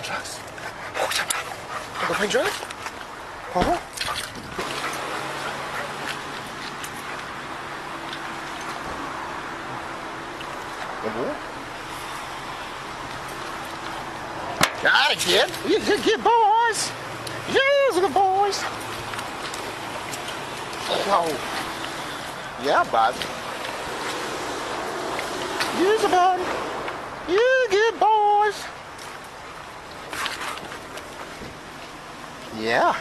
find drugs. Go find drugs? Got it, kid. You good boys. Yes, good boys. Oh. Yeah, bud. Yes, bud. You good boys. Yeah.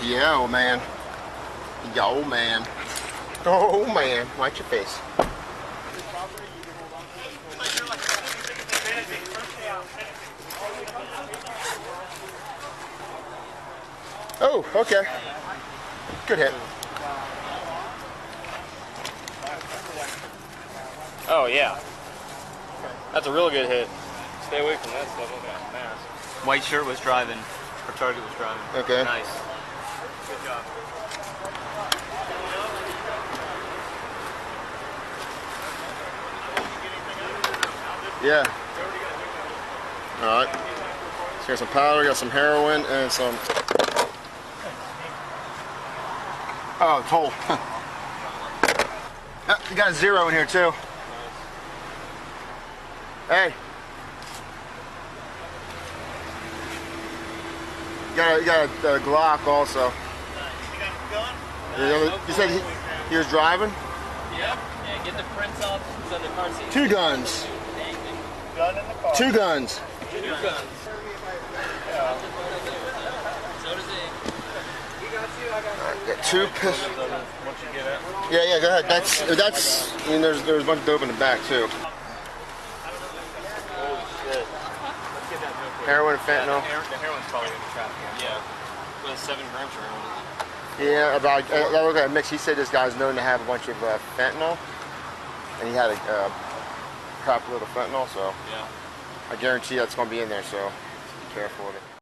Yeah, old man. Yeah, old man. Oh, man. Watch your face. Oh, okay. Good hit. Oh, yeah. That's a real good hit. Stay away from that stuff. Look at that mask. White shirt was driving. Our target was driving. Okay. Nice. Good job. Yeah. All right. So we got some powder, we got some heroin, and some. Oh, it's whole. You got a 0 in here too. Hey. You got a Glock also. You got a gun? You said he was driving? Yep. Yeah, get the prints off so the car seat. 2 guns. Gun in the car. 2 guns. 2 guns. Yeah. So does he. Got 2 pistols. Once you get it. Yeah, go ahead. That's. I mean, there's a bunch of dope in the back too. Holy shit. Let's get that dope. Heroin, fentanyl. The heroin's probably in the trafficking. Yeah. But 7 grams of heroin. Yeah, about look at mix. He said this guy's known to have a bunch of fentanyl, and he had a crap load of fentanyl. So yeah, I guarantee that's going to be in there. So be careful with it.